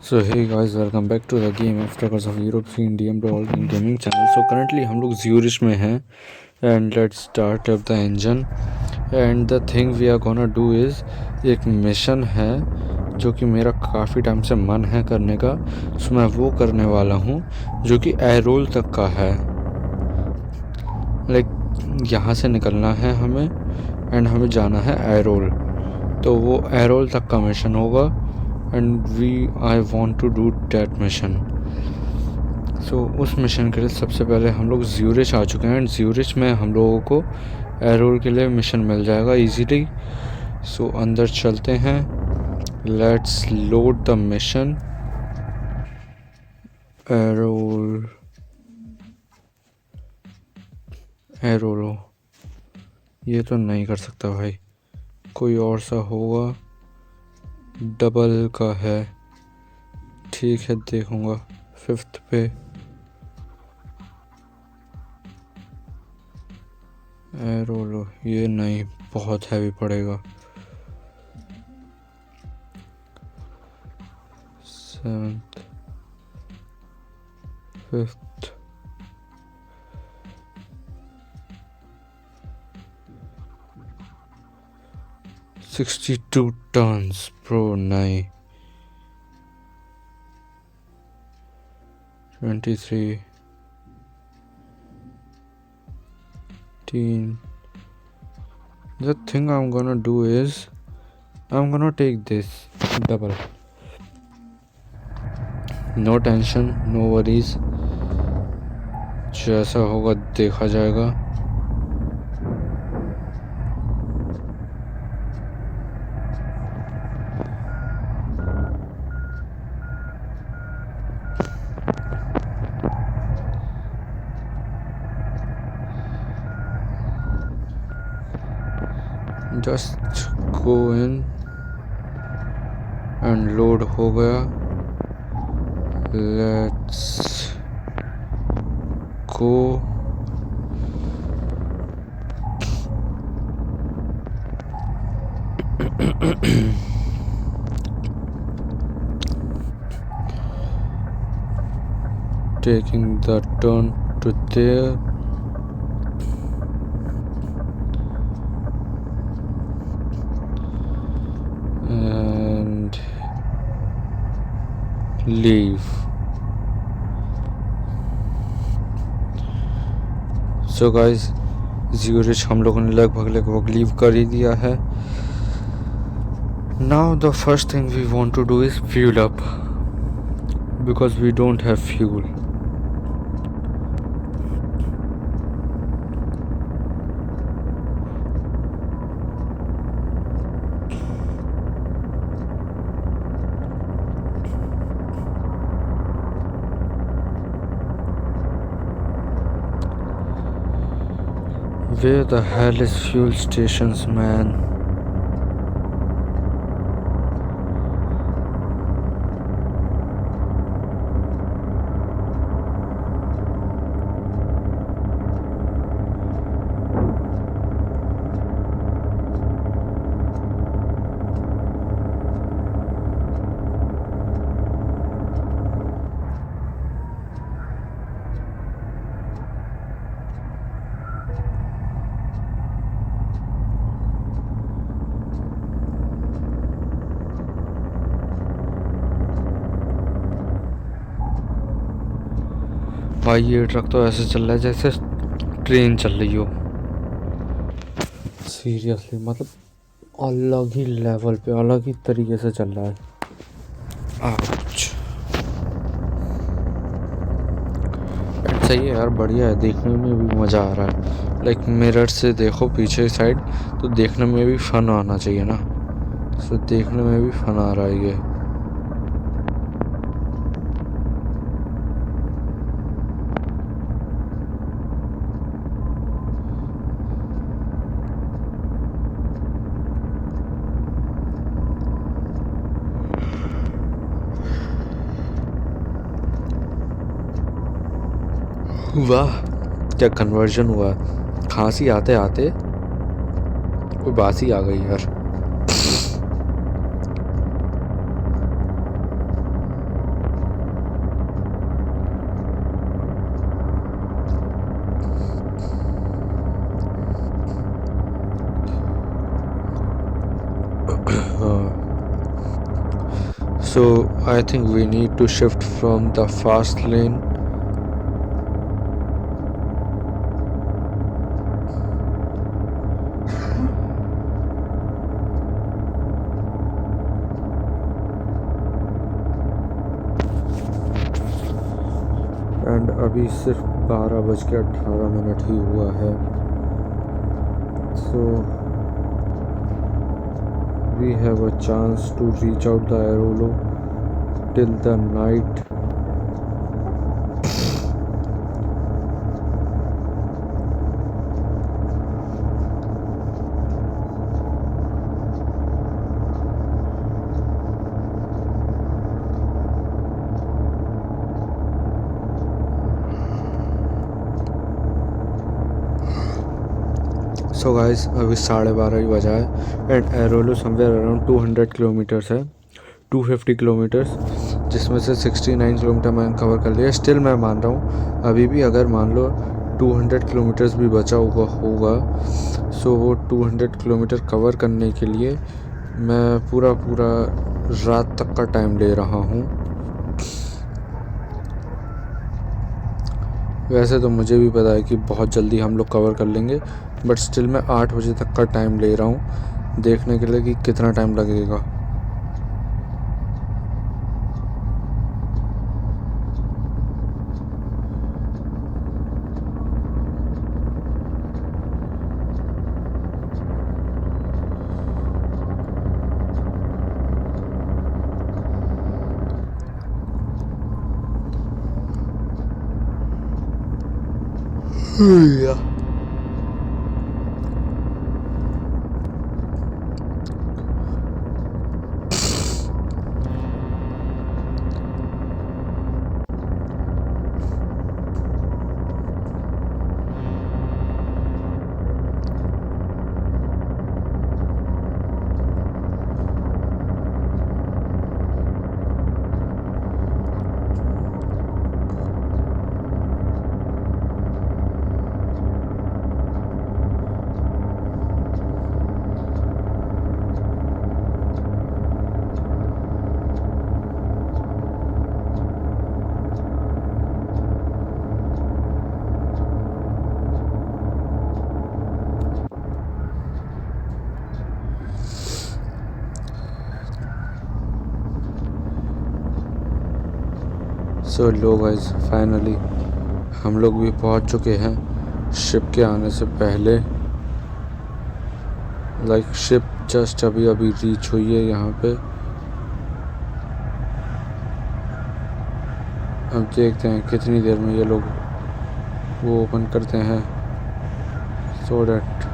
So hey guys, welcome back to the game after of European DM ball gaming channel. So currently हम लोग Zurich में हैं and let's start up the engine. And the thing we are gonna do is, एक mission है जो कि मेरा काफ़ी टाइम से मन है करने का। सो मैं वो करने वाला हूँ जो कि एरोल तक का है। लाइक यहाँ से निकलना है हमें एंड हमें जाना है एरोल। तो वो एरोल तक का मिशन होगा and I want to do that mission. So उस मिशन के लिए सबसे पहले हम लोग ज्यूरिच आ चुके हैं एंड ज्यूरिच में हम लोगों को एरोल के लिए मिशन मिल जाएगा इजीली। सो अंदर चलते हैं, लेट्स लोड द मिशन। एरोल एरोलो ये तो नहीं कर सकता भाई, कोई और सा होगा। डबल का है, ठीक है देखूंगा। 5th पे एरोलो ये नहीं, बहुत हैवी पड़ेगा। 7th 5th 62 टन्स प्रो नहीं। 23 18। The thing I'm gonna do is I'm gonna take this double. No tension, no worries, जैसा होगा देखा जाएगा। Just go in and load हो गया। Let's go. Taking the turn to there and leave. So guys, Zurich हम लोगों ने लगभग लीव कर ही दिया है। Now the first thing we want to do is fuel up because we don't have fuel. Where the hell is fuel stations, man? भाई ये truck तो ऐसे चल रहा है जैसे ट्रेन चल रही हो। सीरियसली मतलब अलग ही लेवल पे, अलग ही तरीके से चल रहा है। आउच। सही है यार, बढ़िया है, देखने में भी मज़ा आ रहा है। लाइक मिरर से देखो पीछे साइड तो देखने में भी फन आना चाहिए ना। सो देखने में भी फन आ रहा है ये। वाह क्या कन्वर्जन हुआ। खांसी आते आते कोई बासी आ गई यार। So I think we need to shift from the fast lane and अभी सिर्फ 12:18 ही हुआ है. So we have a chance to reach out the Airolo till the night. So guys अभी 12:30 ही बजा है एंड एरोलो समवेयर अराउंड 200 किलोमीटर्स है, 250 kilometres, जिसमें से 69 किलोमीटर मैंने कवर कर लिया. स्टिल मैं मान रहा हूँ अभी भी अगर मान लो 200 किलोमीटर्स भी बचा होगा सो वो 200 किलोमीटर कवर करने के लिए मैं पूरा रात तक का टाइम ले रहा हूँ. वैसे तो मुझे भी पता है कि बहुत जल्दी हम लोग कवर कर लेंगे, बट स्टिल मैं 8 बजे तक का टाइम ले रहा हूँ देखने के लिए कि कितना टाइम लगेगा. Yeah. सो लो गाइस फाइनली हम लोग भी पहुंच चुके हैं शिप के आने से पहले. लाइक शिप जस्ट अभी रीच हुई है यहाँ पे. अब देखते हैं कितनी देर में ये लोग वो ओपन करते हैं सो डैट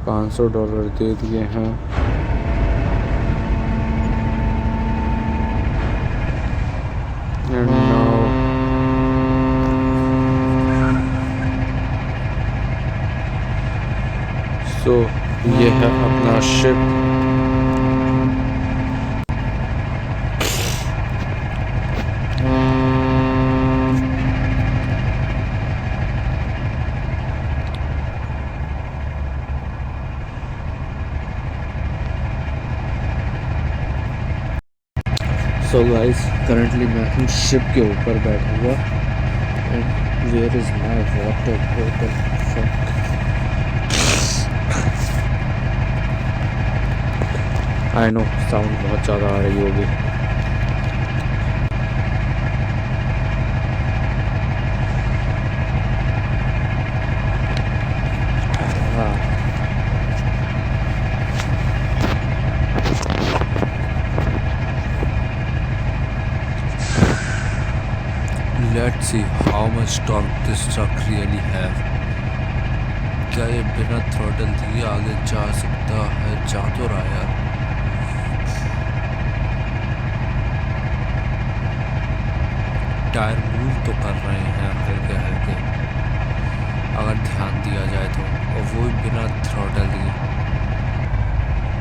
500 डॉलर दे दिए हैं. एंड नाउ सो ये है अपना शिप. सो गाइस करंटली मैं हूँ शिप के ऊपर बैठा हुआ and where is my water बोतल. आई नो साउंड बहुत ज़्यादा आ रही होगी. Let's see how much torque this truck really have. क्या ये बिना थ्रॉटल दिए आगे जा सकता है? जा तो रहा यार. टायर मूव तो कर रहे हैं हल्के हल्के अगर ध्यान दिया जाए तो, और वो भी बिना थ्रॉटल दिए.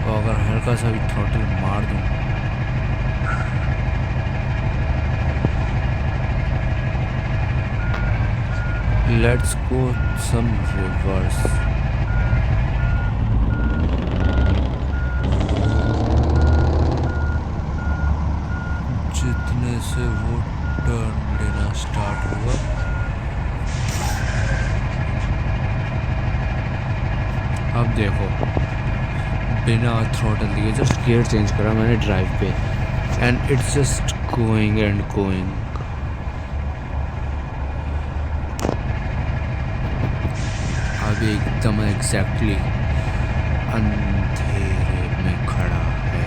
और अगर हल्का सा भी थ्रॉटल मार दूँ Let's go some rivers. जितने से वो टर्न लेना स्टार्ट हुआ, अब देखो बिना थ्रॉटल दिए जस्ट गियर चेंज करा मैंने ड्राइव पे, and it's just going and going. अभी एकदम एग्जैक्टली अंधेरे में खड़ा है।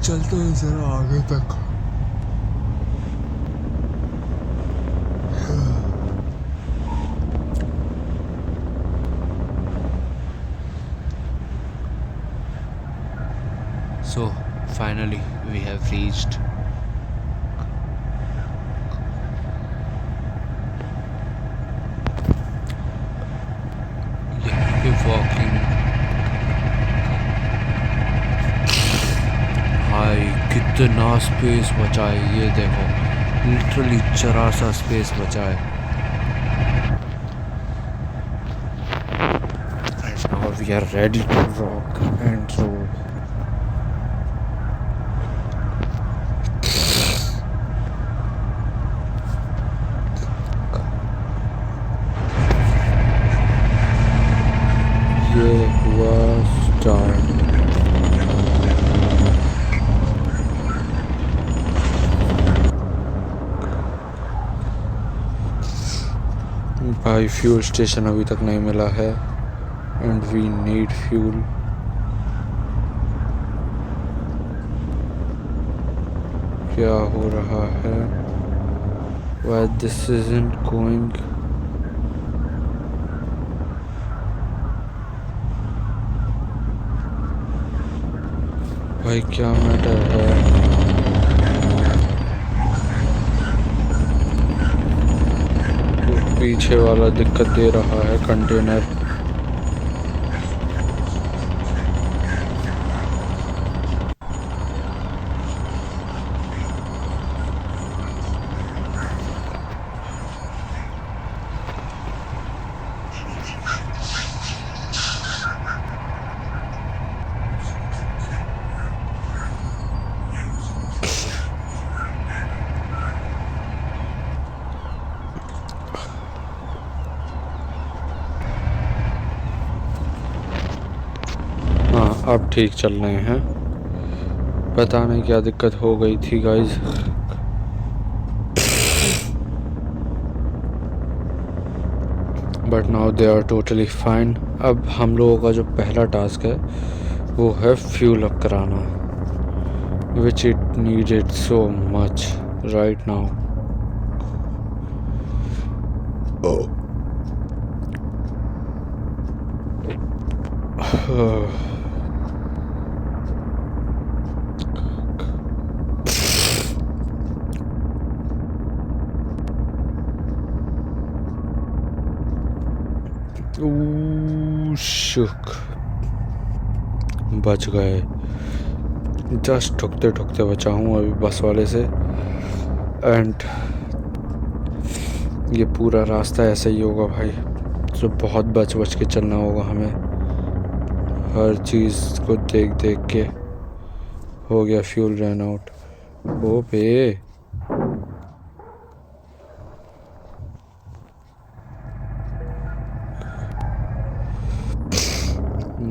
चलते हैं जरा आगे तक। So finally we have reached. यहाँ पे वॉकिंग, भाई कितना स्पेस बचा है, ये देखो लिटरली जरा सा स्पेस बचा है। And now we are ready to rock and roll. ये हुआ स्टार्ट। भाई फ्यूल स्टेशन अभी तक नहीं मिला है, एंड वी नीड फ्यूल। क्या हो रहा है? Why this isn't going? भाई क्या मैटर है? पीछे वाला दिक्कत दे रहा है कंटेनर। अब ठीक चल रहे हैं। पता नहीं क्या दिक्कत हो गई थी guys. But now they are totally fine. अब हम लोगों का जो पहला टास्क है वो है फ्यूल अप कराना, which it needed so much right now. शुक बच गए, जस्ट ठुकते ठुकते बचा हूँ अभी बस वाले से। एंड ये पूरा रास्ता ऐसा ही होगा भाई, तो बहुत बच बच के चलना होगा हमें, हर चीज़ को देख देख के। हो गया फ्यूल रन आउट। ओ पे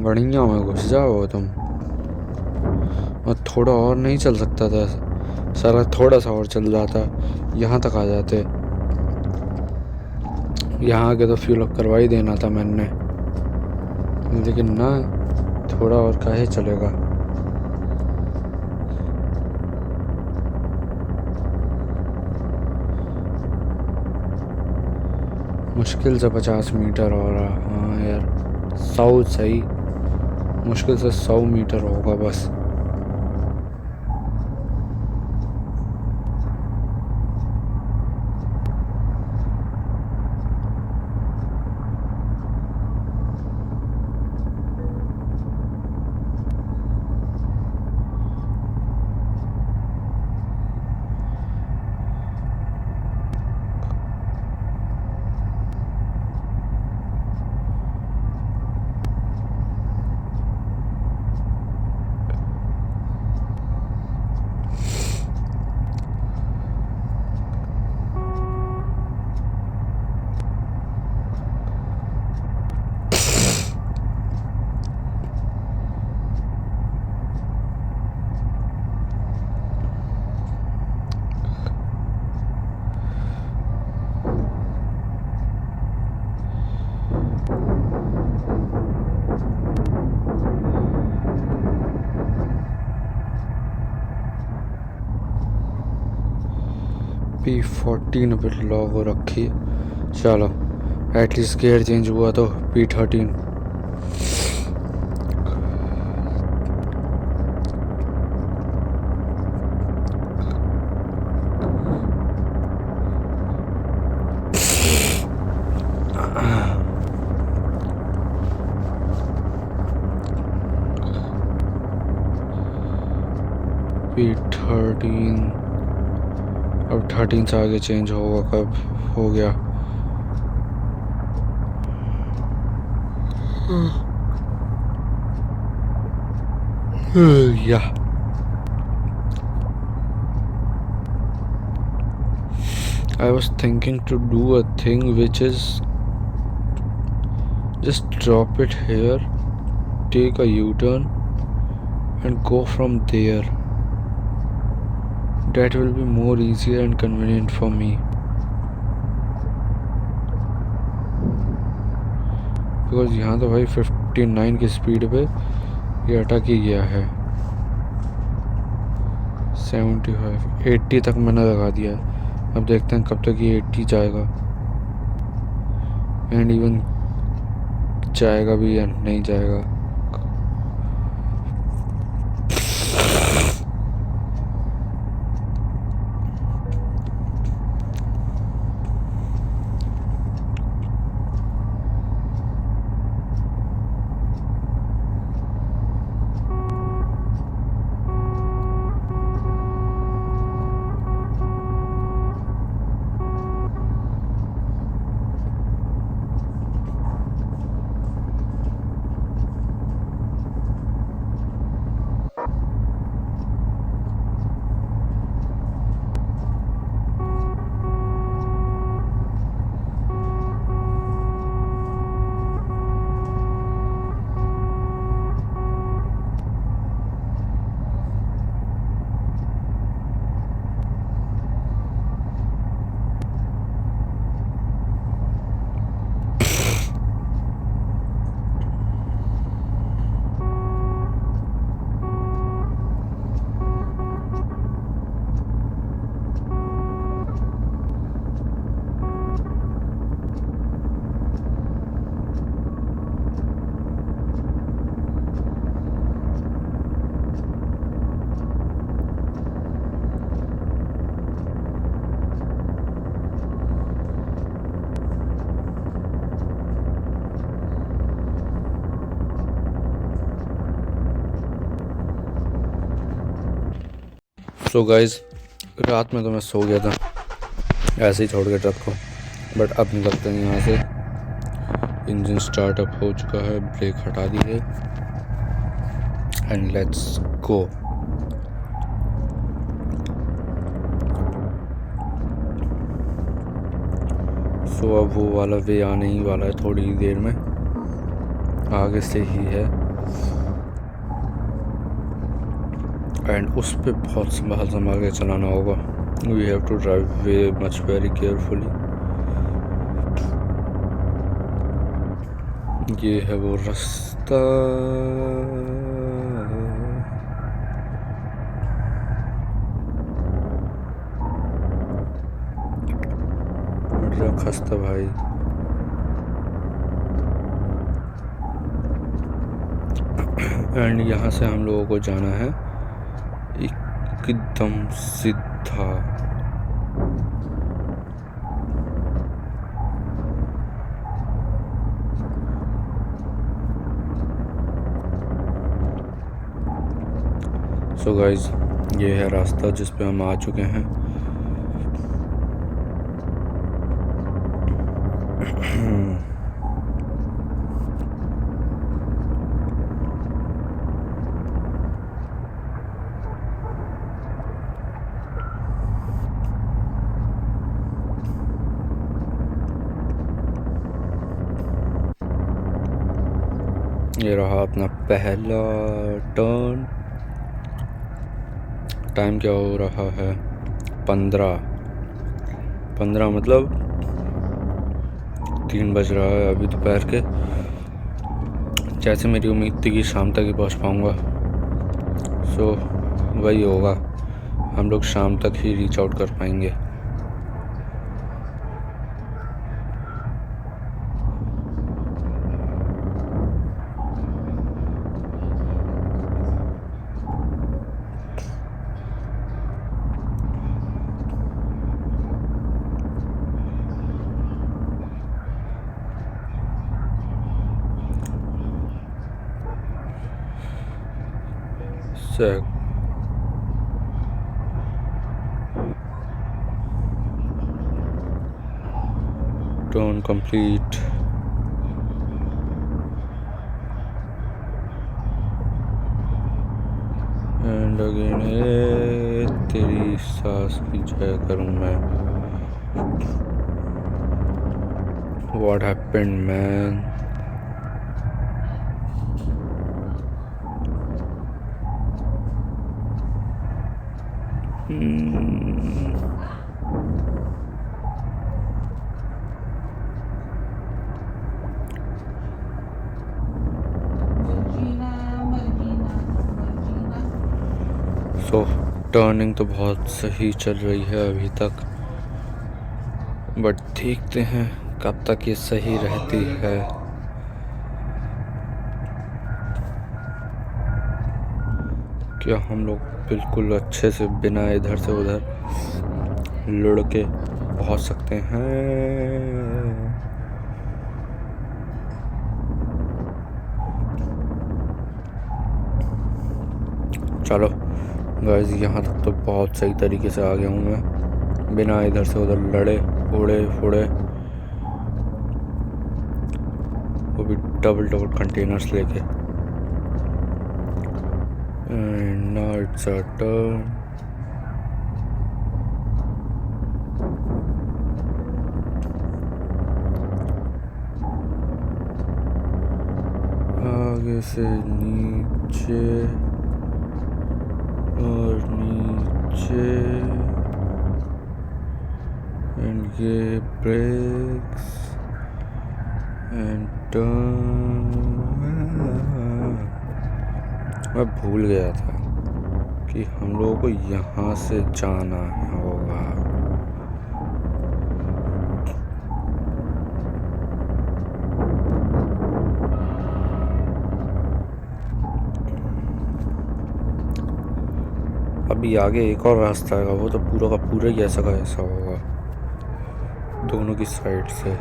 बढ़िया में घुस जाओ तुम। और थोड़ा और नहीं चल सकता था? सारा थोड़ा सा और चल जाता, यहाँ तक आ जाते। यहाँ आके तो फ्यूल अप करवा ही देना था मैंने, लेकिन ना, थोड़ा और काहे चलेगा। मुश्किल से 50 मीटर और, हाँ यार 100 सही, मुश्किल से 100 मीटर होगा बस। P14 पे लॉग हो रखी है। चलो एटलीस्ट गेयर चेंज हुआ तो P13। P13 अब 13 से आगे चेंज होगा कब हो गया। Yeah. I was thinking to do a thing which is just drop it here, take a U-turn and go from there. That will be more easier and convenient for me. Because यहाँ तो भाई 59 की speed पे ये अटक ही गया है। 75 80 तक मैंने लगा दिया है। अब देखते हैं कब तक ये 80 जाएगा एंड इवन जाएगा भी या नहीं जाएगा। सो गाइज रात में तो मैं सो गया था ऐसे ही छोड़ के ट्रक को, बट अब निकलते हैं यहाँ से। इंजन स्टार्टअप हो चुका है, ब्रेक हटा दी है एंड लेट्स गो। सो अब वो वाला वे आने ही वाला है थोड़ी ही देर में, आगे से ही है एंड उस पर बहुत संभाल के चलाना होगा। We have to drive way much very carefully. ये है वो रास्ता। बड़ा खस्ता भाई। एंड यहाँ से हम लोगों को जाना है एकदम सीधा। सो गाइज ये है रास्ता जिस पे हम आ चुके हैं। ये रहा अपना पहला टर्न। टाइम क्या हो रहा है 15 मतलब 3 बज रहा है अभी दोपहर के। जैसे मेरी उम्मीद थी कि शाम तक ही पहुंच पाऊंगा, सो वही होगा, हम लोग शाम तक ही रीच आउट कर पाएंगे। sec. Turn complete. And again, तेरी सास की जय करूं मैं. What happened, man? So turning तो बहुत सही चल रही है अभी तक, बट देखते हैं कब तक ये सही रहती है. क्या हम लोग बिल्कुल अच्छे से बिना इधर से उधर लुढ़के पहुंच सकते हैं? चलो गाइस, यहाँ तक तो बहुत सही तरीके से आ गया हूँ मैं, बिना इधर से उधर लड़े उड़े फुड़े, वो भी डबल कंटेनर्स लेके. And now it's our turn. आगे से नीचे और नीचे, and ये ब्रेक्स and turn. मैं भूल गया था कि हम लोगों को यहाँ से जाना होगा. अभी आगे एक और रास्ता है, वो तो पूरा का पूरा ही ऐसा का ऐसा होगा दोनों की साइड से.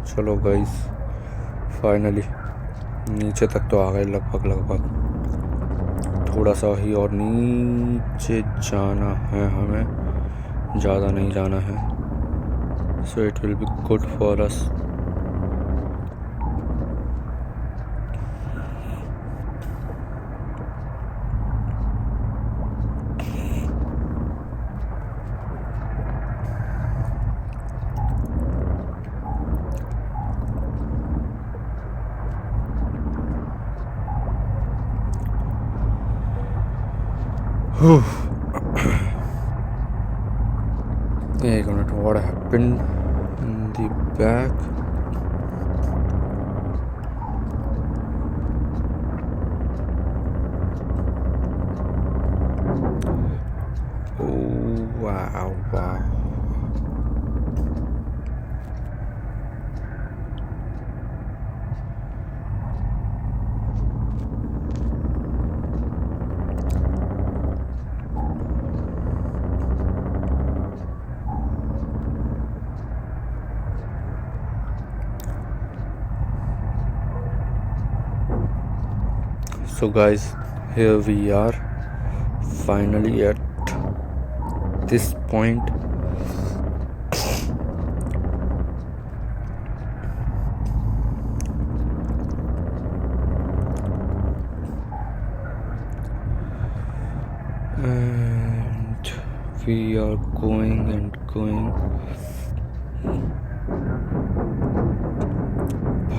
चलो गाइस, फाइनली नीचे तक तो आ गए लगभग. थोड़ा सा ही और नीचे जाना है हमें, ज़्यादा नहीं जाना है. So it will be good for us. Hey, what happened in the back? Oh, wow. So guys, here we are finally at this point. And we are going and going.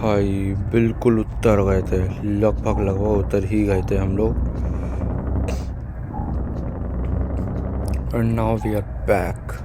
भाई बिल्कुल उतर गए थे, लगभग उतर ही गए थे हम लोग. And now we are back.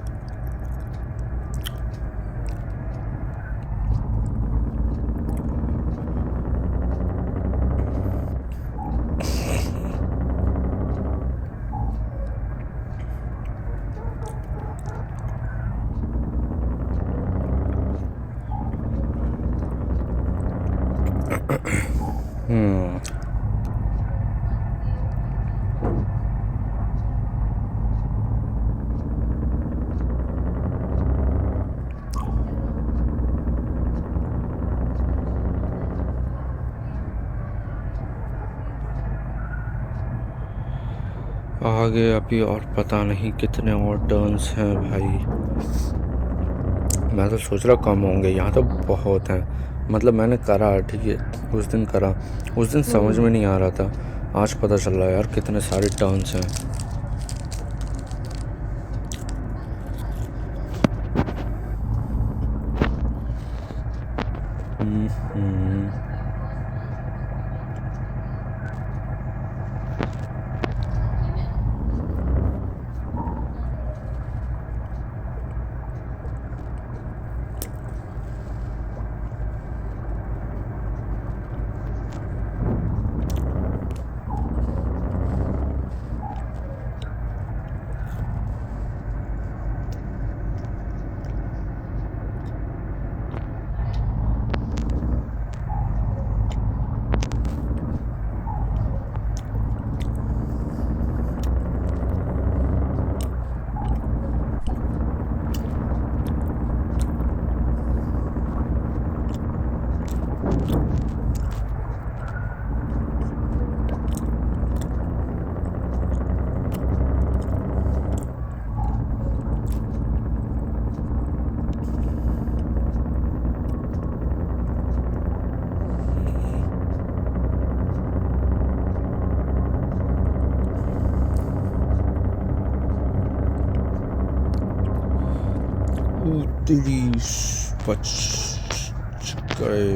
आगे अभी और पता नहीं कितने और टर्न्स हैं भाई। मैं तो सोच रहा कम होंगे, यहाँ तो बहुत हैं। मतलब मैंने करा, ठीक है, उस दिन करा, उस दिन समझ में नहीं आ रहा था, आज पता चल रहा है यार कितने सारे टर्न्स हैं।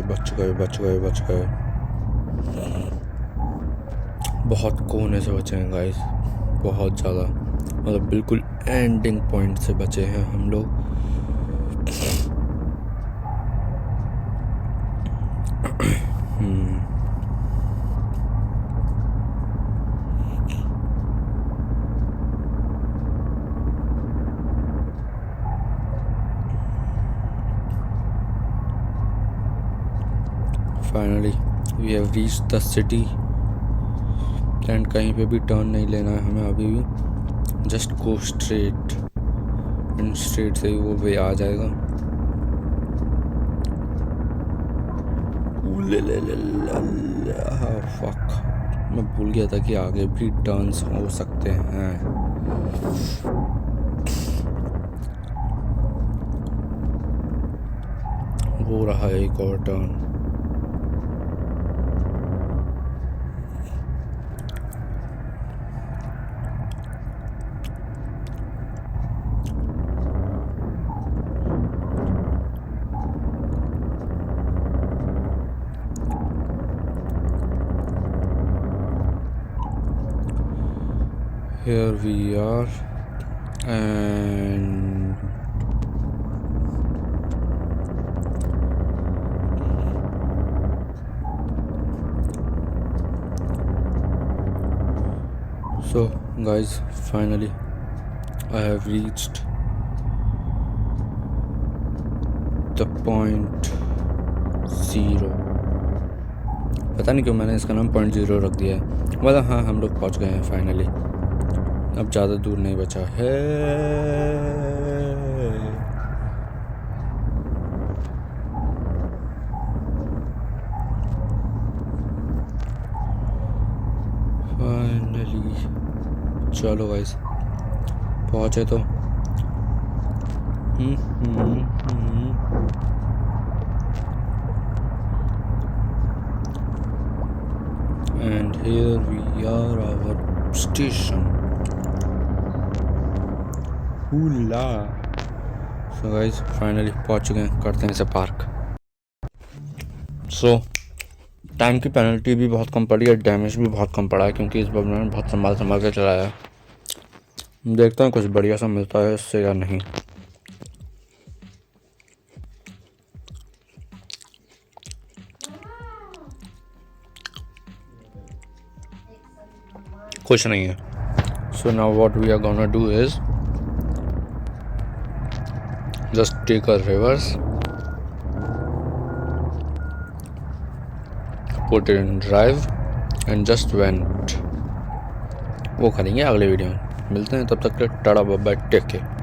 बच गए। बहुत कोने से बचे हैं गाइस, बहुत ज़्यादा, मतलब बिल्कुल एंडिंग पॉइंट से बचे हैं हम लोग। Finally we have reached the city and कहीं पे भी टर्न नहीं लेना है हमें अभी भी, just go straight and straight से ही वो वे आ जाएगा। फक, मैं भूल गया था कि आगे भी टर्न्स हो सकते हैं। हो रहा है एक और turn. Here we are, and so guys, finally I have reached the point 0। पता नहीं क्यों मैंने इसका नाम पॉइंट 0 रख दिया है, मतलब हाँ हम लोग पहुंच गए हैं फाइनली। अब ज़्यादा दूर नहीं बचा है। फाइनली चलो गाइस, पहुँचे तो। And here we are, our station. Hula. So guys finally पहुंच चुके हैं, करते हैं इसे पार्क। सो टाइम की पेनल्टी भी बहुत कम पड़ी है, डैमेज भी बहुत कम पड़ा है, क्योंकि इस बार मैंने बहुत संभाल के चलाया है। देखता हूँ कुछ बढ़िया सा मिलता है इससे या नहीं। कुछ नहीं है। So now what we are gonna do is just take a reverse, put it in drive and just went। वो करेंगे अगले वीडियो में। मिलते हैं, तब तक के tata bye bye, take care.